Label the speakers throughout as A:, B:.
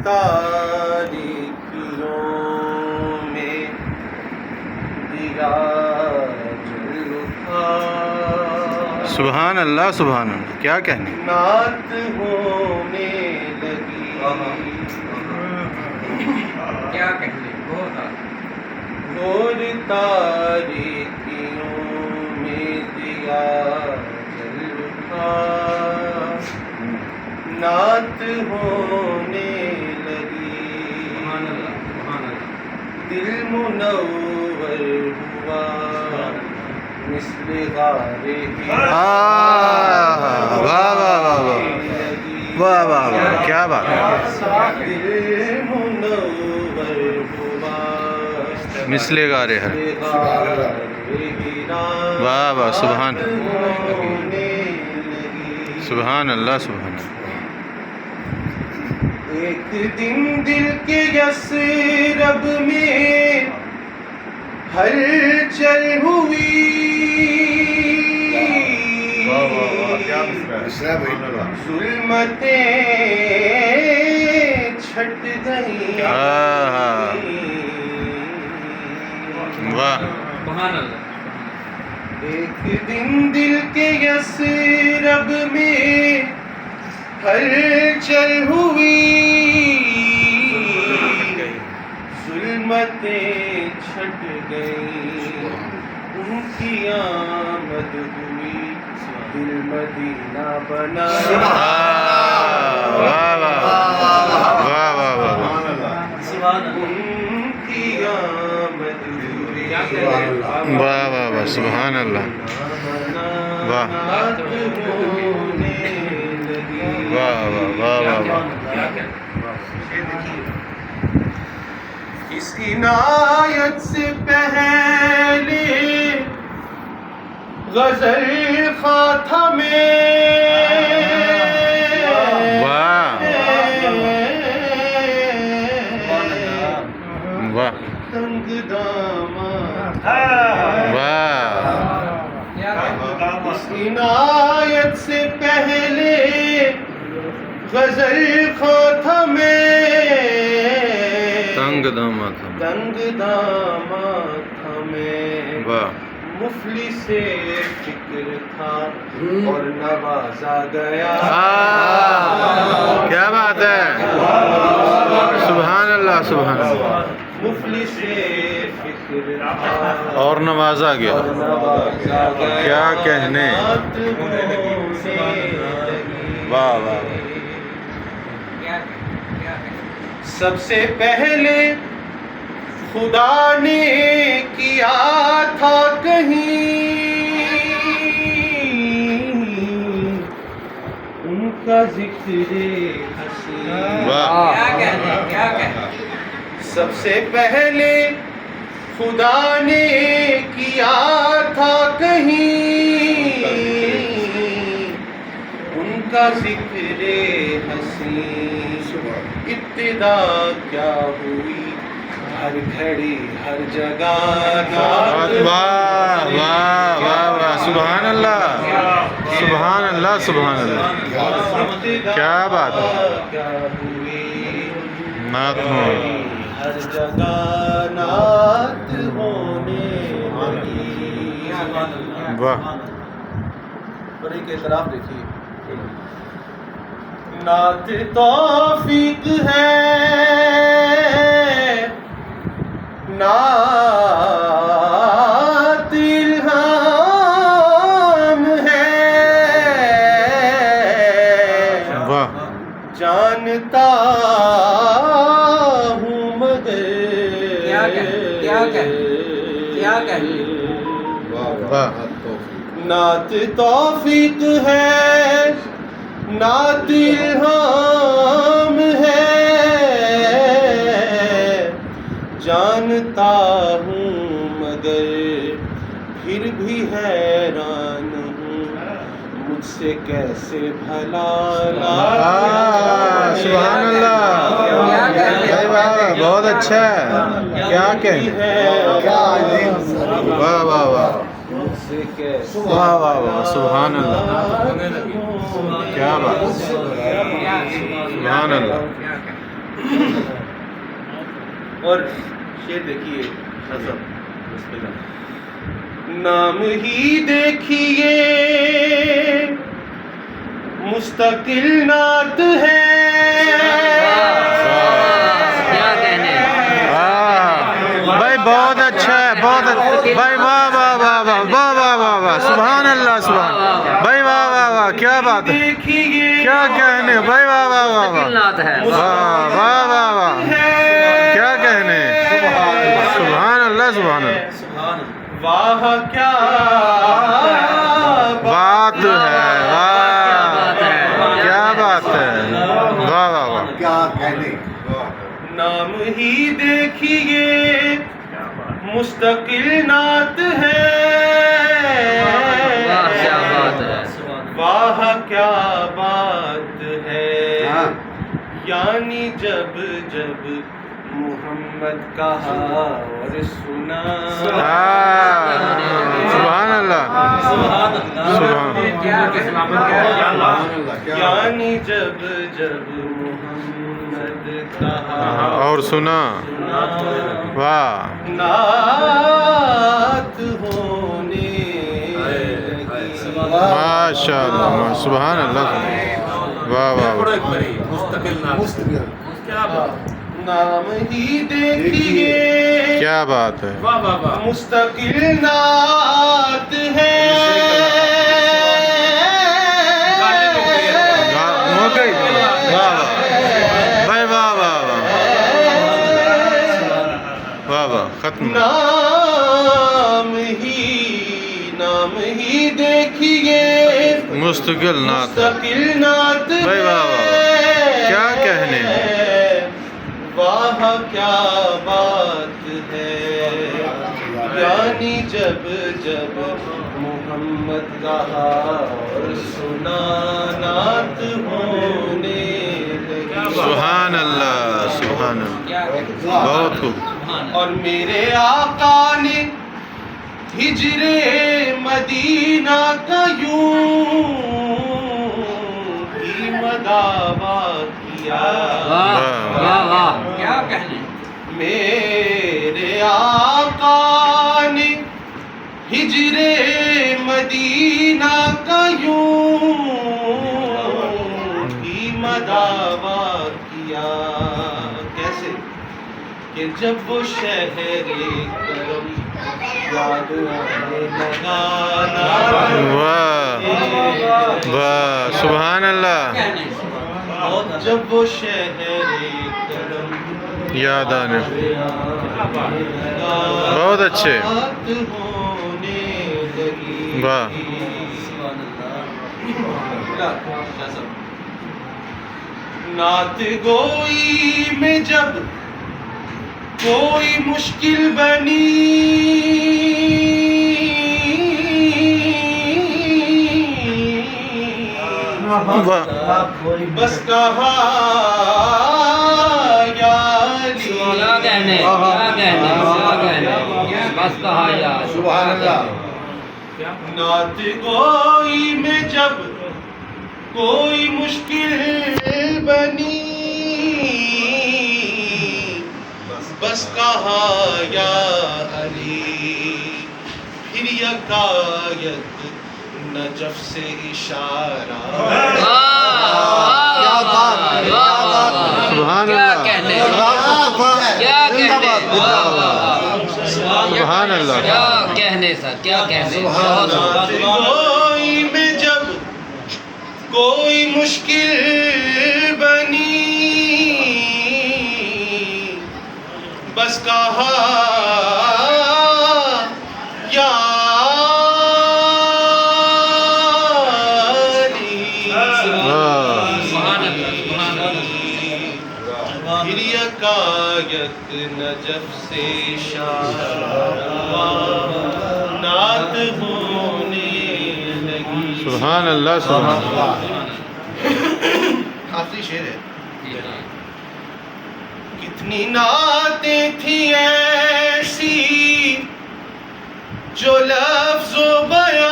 A: تاریکیوں میں دیا جل اٹھا.
B: سبحان اللہ سبحان اللہ، کیا کہنے.
A: نعت ہونے لگی.
C: کیا کہنے
A: گھور تاریکیوں میں دیا جل اٹھا. نعت ہونے لگی. دل منور ہوا مثل غار
B: واہ واہ واہ واہ واہ واہ واہ، کیا بات ہے.
A: دل منور ہوا
B: مثل غار ہر. واہ واہ، سبحان سبحان اللہ سبحان اللہ.
A: ایک دن دل کے یثرب میں ہلچل ہوئی. ظلمتیں چھٹ گئیں.
B: واہ.
A: ایک دن دل کے یثرب میں ہلچل ہوئی. ظلمتیں چھٹ گئیں. ان کی آمد ہوئی. دل مدینہ بنا.
B: واہ واہ واہ واہ واہ.
A: ان کی آمد ہوئی.
B: واہ واہ واہ، سبحان اللہ. واہ واہ واہ واہ واہ واہ.
A: اس عنایت سے پہلے غزل خواہ تھا میں.
B: واہ واہ
A: تنگ داماں.
B: واہ.
A: اس عنایت سے پہلے غزل خواہ تھا میں.
B: تنگ داماں تھا.
A: تنگ داماں تھا میں.
B: واہ.
A: مفلس فکر تھا اور نوازا گیا.
B: کیا بات ہے. سبحان اللہ سبحان اللہ.
A: مفلس فکر تھا
B: اور نوازا گیا.
A: اور نوازا گیا.
B: کیا کہنے. واہ واہ.
A: سب سے پہلے خدا نے کیا تھا کہیں ان کا ذکر حسین. سب سے پہلے خدا نے کیا تھا کہیں ان کا ذکر حسین. ابتدا کیا ہوئی ہر گھڑی ہر جگہ.
B: واہ واہ واہ واہ، سبحان اللہ سبحان اللہ سبحان اللہ. کیا بات ہے.
A: کیا ہوئی
B: نعت ہو.
A: ہر جگہ نعت ہونے لگی.
B: واہ.
A: اور ایک اعتراف دیکھیے. نعت توفیق ہے نعت الہام ہے.
B: واہ.
A: جانتا ہوں مگر
B: واہ.
A: نعت توفیق ہے نعت الہام ہے. جانتا ہوں مگر پھر بھی حیران ہوں مجھ سے کیسے بھلا.
B: سبحان اللہ. بہت اچھا ہے. کیا کہنے. واہ واہ واہ واہ واہ واہ، سبحان اللہ. کیا بات. سبحان اللہ.
A: اور شعر دیکھیے نظم بسم اللہ. نام ہی دیکھیے مستقل نعت ہے.
C: کیا کہنے.
B: بھائی بہت اچھا ہے بہت بھائی واہ واہ واہ واہ واہ واہ واہ واہ سبحان اللہ سبحان بھائی واہ واہ واہ کیا بات ہے
A: دیکھیے
B: کیا کہنے بھائی واہ واہ واہ واہ
C: نعت ہے.
B: واہ واہ واہ واہ کیا کہنے سبحان اللہ سبحان اللہ
A: واہ کیا
B: بات ہے واہ کیا بات ہے واہ واہ واہ
A: نام ہی دیکھیے مستقل نعت ہے.
C: واہ کیا بات ہے.
A: واہ کیا بات ہے. یعنی جب جب محمد کہا اور سنا.
B: سبحان اللہ سبحان
A: یعنی جب جب محمد کہا
B: اور سنا واہ
A: نعت ہونے لگی.
B: ماشاء اللہ سبحان اللہ واہ واہ
A: نام ہی دیکھیے
B: کیا بات ہے
A: مستقل نعت ہے.
B: ہو گئی واہ واہ بھائی واہ واہ واہ واہ واہ ختم
A: نام ہی دیکھیے
B: مستقل نعت
A: مستقل نعت
B: بھائی واہ واہ کیا کہنے
A: واہ کیا بات ہے. یعنی جب جب محمد کہا اور سنا نعت ہونے لگی.
B: سبحان اللہ سبحان اللہ بہت خوب.
A: اور میرے آقا نے ہجر مدینہ کا یوں ہی مداوا کیا.
C: واہ واہ واہ کیا کہنے.
A: میرے آقا نے ہجر مدینہ کا یوں ہی مداوا کیا. کیسے کہ جب وہ شہر کرم یاد آنے لگا.
B: واہ واہ سبحان اللہ
A: جب وہ شہر کرم
B: یاد آنے بہت اچھے واہ
A: نعت گوئی میں جب کوئی مشکل بنی بس کہا یا علی.
C: کیا کہنے بس کہا یا
D: سبحان اللہ.
A: نعت گوئی میں جب کوئی مشکل بنی بس کہا یا علی. پھر یکایک نجف سے اشارہ.
B: سبحان
C: کیا
B: اللہ
C: کہنے کیا کہنے
B: سبحان اللہ
C: کیا کہنے سر کیا کہنے.
A: نعت گوئی میں جب کوئی مشکل بنی بس کہا یا علی. پھر یکایک نجف سے اشارہ نعت ہونے لگی.
B: سبحان اللہ سبحان اللہ
A: آخری شعر ہے. کتنی نعتیں تھیں ایسی جو لفظ و بیان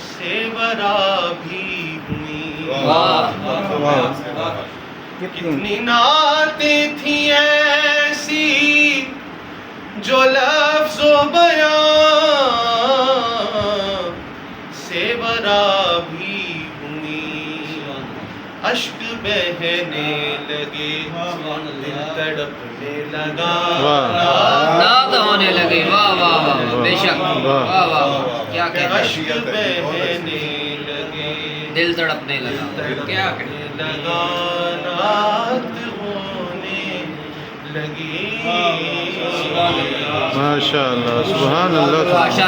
A: سے برا بھی ہوئی. اپنی نعتیں تھیں ایسی جو لفظ و بیان سے برا بھی ہوئی، اشک بہنے لگے، دل تڑپنے لگا،
C: نعت ہونے لگے، واہ واہ واہ بے شک، واہ واہ واہ کیا کہنے
A: اشک بہنے لگے،
C: دل تڑپنے لگا، کیا کہنے
A: لگا، نعت ہونے لگی۔
B: ماشاء اللہ، سبحان اللہ۔
C: ماشاء